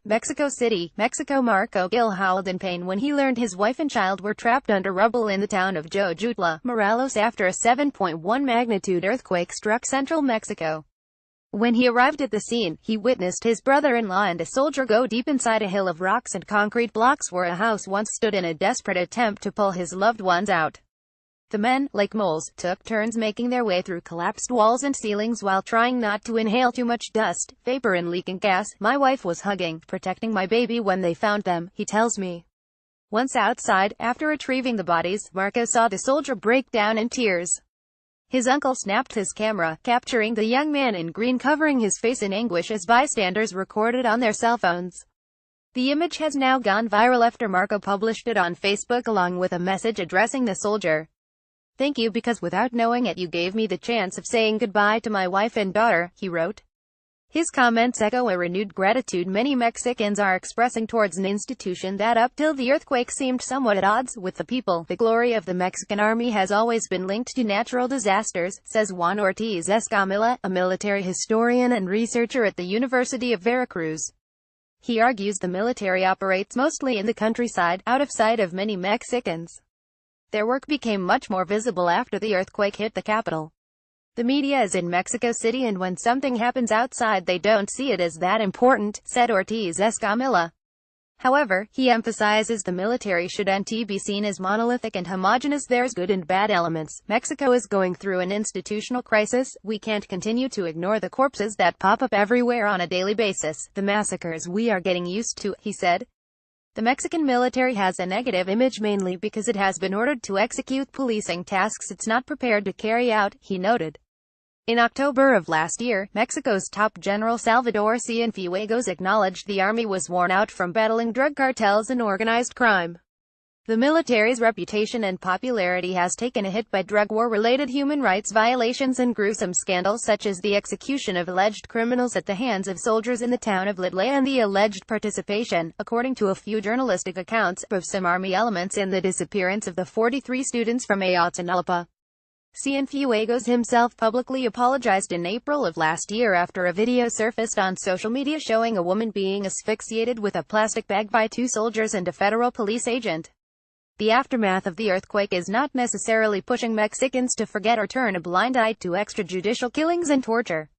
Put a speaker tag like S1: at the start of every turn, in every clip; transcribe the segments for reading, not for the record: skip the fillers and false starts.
S1: Mexico City, Mexico. Marco Gil howled in pain when he learned his wife and child were trapped under rubble in the town of Jojutla, Morelos after a 7.1 magnitude earthquake struck central Mexico. When he arrived at the scene, he witnessed his brother-in-law and a soldier go deep inside a hill of rocks and concrete blocks where a house once stood in a desperate attempt to pull his loved ones out. The men, like moles, took turns making their way through collapsed walls and ceilings while trying not to inhale too much dust, vapor and leaking gas. My wife was hugging, protecting my baby when they found them, he tells me. Once outside, after retrieving the bodies, Marco saw the soldier break down in tears. His uncle snapped his camera, capturing the young man in green covering his face in anguish as bystanders recorded on their cell phones. The image has now gone viral after Marco published it on Facebook along with a message addressing the soldier. "Thank you because without knowing it you gave me the chance of saying goodbye to my wife and daughter," he wrote. His comments echo a renewed gratitude many Mexicans are expressing towards an institution that up till the earthquake seemed somewhat at odds with the people. The glory of the Mexican army has always been linked to natural disasters, says Juan Ortiz Escamilla, a military historian and researcher at the University of Veracruz. He argues the military operates mostly in the countryside, out of sight of many Mexicans. Their work became much more visible after the earthquake hit the capital. The media is in Mexico City and when something happens outside they don't see it as that important, said Ortiz Escamilla. However, he emphasizes the military shouldn't be seen as monolithic and homogeneous. There's good and bad elements. Mexico is going through an institutional crisis. We can't continue to ignore the corpses that pop up everywhere on a daily basis, the massacres we are getting used to, he said. The Mexican military has a negative image mainly because it has been ordered to execute policing tasks it's not prepared to carry out, he noted. In October of last year, Mexico's top general Salvador Cienfuegos acknowledged the army was worn out from battling drug cartels and organized crime. The military's reputation and popularity has taken a hit by drug war-related human rights violations and gruesome scandals such as the execution of alleged criminals at the hands of soldiers in the town of Litlay and the alleged participation, according to a few journalistic accounts, of some army elements in the disappearance of the 43 students from Ayotzinapa. Cienfuegos himself publicly apologized in April of last year after a video surfaced on social media showing a woman being asphyxiated with a plastic bag by two soldiers and a federal police agent. The aftermath of the earthquake is not necessarily pushing Mexicans to forget or turn a blind eye to extrajudicial killings and torture.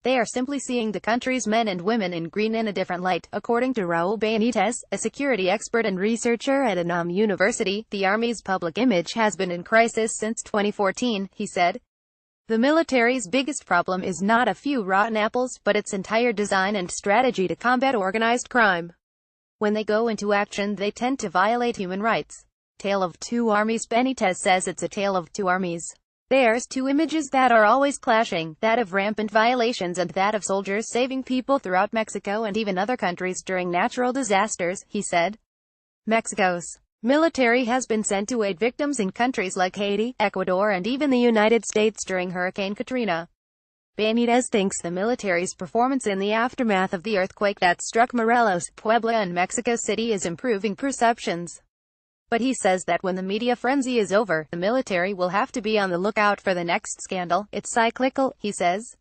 S1: They are simply seeing the country's men and women in green in a different light, according to Raul Benitez, a security expert and researcher at UNAM University. The Army's public image has been in crisis since 2014, he said. The military's biggest problem is not a few rotten apples, but its entire design and strategy to combat organized crime. When they go into action they tend to violate human rights. Tale of two armies. Benitez says it's a tale of two armies. There's two images that are always clashing, that of rampant violations and that of soldiers saving people throughout Mexico and even other countries during natural disasters, he said. Mexico's military has been sent to aid victims in countries like Haiti, Ecuador and even the United States during Hurricane Katrina. Benitez thinks the military's performance in the aftermath of the earthquake that struck Morelos, Puebla and Mexico City is improving perceptions. But he says that when the media frenzy is over, the military will have to be on the lookout for the next scandal. It's cyclical, he says.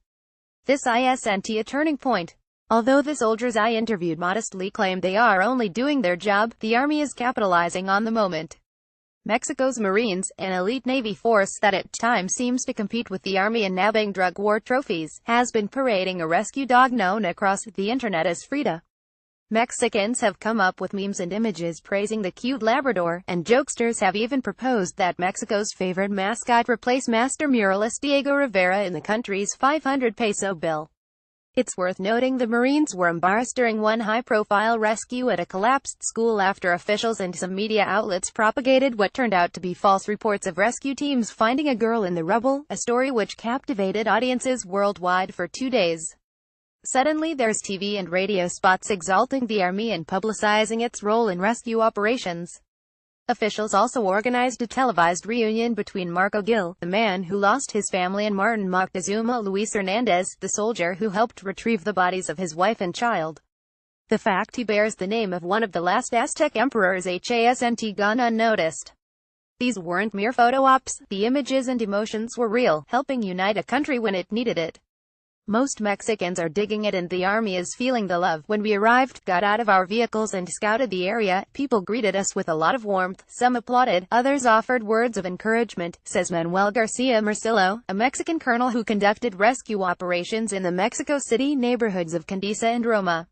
S1: This isn't a turning point. Although the soldiers I interviewed modestly claim they are only doing their job, the army is capitalizing on the moment. Mexico's Marines, an elite Navy force that at times seems to compete with the army in nabbing drug war trophies, has been parading a rescue dog known across the internet as Frida. Mexicans have come up with memes and images praising the cute Labrador, and jokesters have even proposed that Mexico's favorite mascot replace master muralist Diego Rivera in the country's 500 peso bill. It's worth noting the Marines were embarrassed during one high-profile rescue at a collapsed school after officials and some media outlets propagated what turned out to be false reports of rescue teams finding a girl in the rubble, a story which captivated audiences worldwide for 2 days. Suddenly there's TV and radio spots exalting the army and publicizing its role in rescue operations. Officials also organized a televised reunion between Marco Gil, the man who lost his family, and Martin Moctezuma Luis Hernandez, the soldier who helped retrieve the bodies of his wife and child. The fact he bears the name of one of the last Aztec emperors hasn't gone unnoticed. These weren't mere photo ops, the images and emotions were real, helping unite a country when it needed it Most Mexicans are digging it and the army is feeling the love. When we arrived, got out of our vehicles and scouted the area, people greeted us with a lot of warmth. Some applauded, others offered words of encouragement, says Manuel Garcia Marcillo, a Mexican colonel who conducted rescue operations in the Mexico City neighborhoods of Condesa and Roma.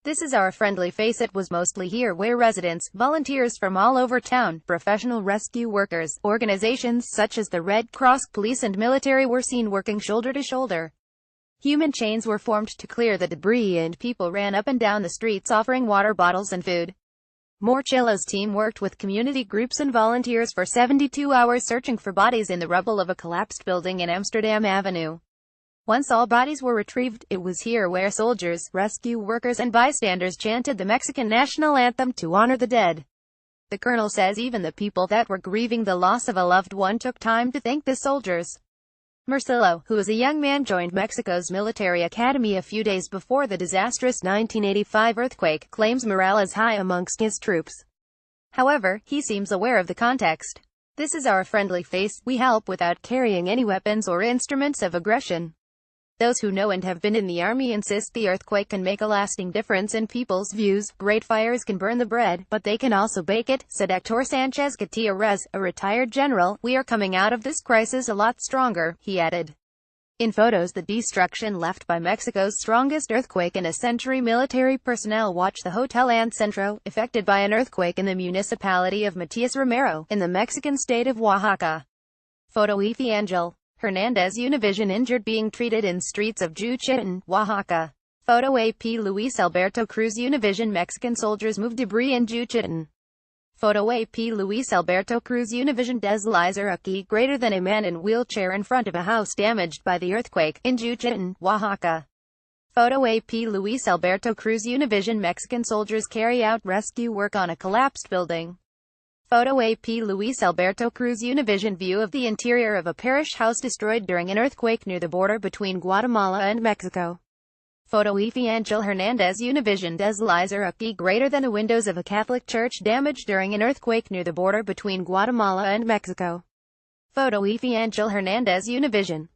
S1: This is our friendly face. It was mostly here where residents, volunteers from all over town, professional rescue workers, organizations such as the Red Cross, police and military were seen working shoulder to shoulder. Human chains were formed to clear the debris and people ran up and down the streets offering water bottles and food. Marcillo's team worked with community groups and volunteers for 72 hours searching for bodies in the rubble of a collapsed building in Amsterdam Avenue. Once all bodies were retrieved, it was here where soldiers, rescue workers and bystanders chanted the Mexican national anthem to honor the dead. The colonel says even the people that were grieving the loss of a loved one took time to thank the soldiers. Marcillo, who as a young man joined Mexico's military academy a few days before the disastrous 1985 earthquake, claims morale is high amongst his troops. However, he seems aware of the context. This is our friendly face. We help without carrying any weapons or instruments of aggression. Those who know and have been in the army insist the earthquake can make a lasting difference in people's views. Great fires can burn the bread, but they can also bake it, said Hector Sanchez Gutierrez, a retired general. We are coming out of this crisis a lot stronger, he added. In photos, the destruction left by Mexico's strongest earthquake in a century. Military personnel watch the Hotel and Centro, affected by an earthquake in the municipality of Matias Romero, in the Mexican state of Oaxaca. Photo Efi Angel Hernandez Univision injured being treated in streets of Juchitán, Oaxaca. Photo AP Luis Alberto Cruz Univision Mexican soldiers move debris in Juchitán. Photo AP Luis Alberto Cruz Univision Deslizer a key greater than a man in wheelchair in front of a house damaged by the earthquake, in Juchitán, Oaxaca. Photo AP Luis Alberto Cruz Univision Mexican soldiers carry out rescue work on a collapsed building. Photo AP Luis Alberto Cruz Univision view of the interior of a parish house destroyed during an earthquake near the border between Guatemala and Mexico. Photo Efi Angel Hernandez Univision Deslizer a key greater than the windows of a Catholic church damaged during an earthquake near the border between Guatemala and Mexico. Photo Efi Angel Hernandez Univision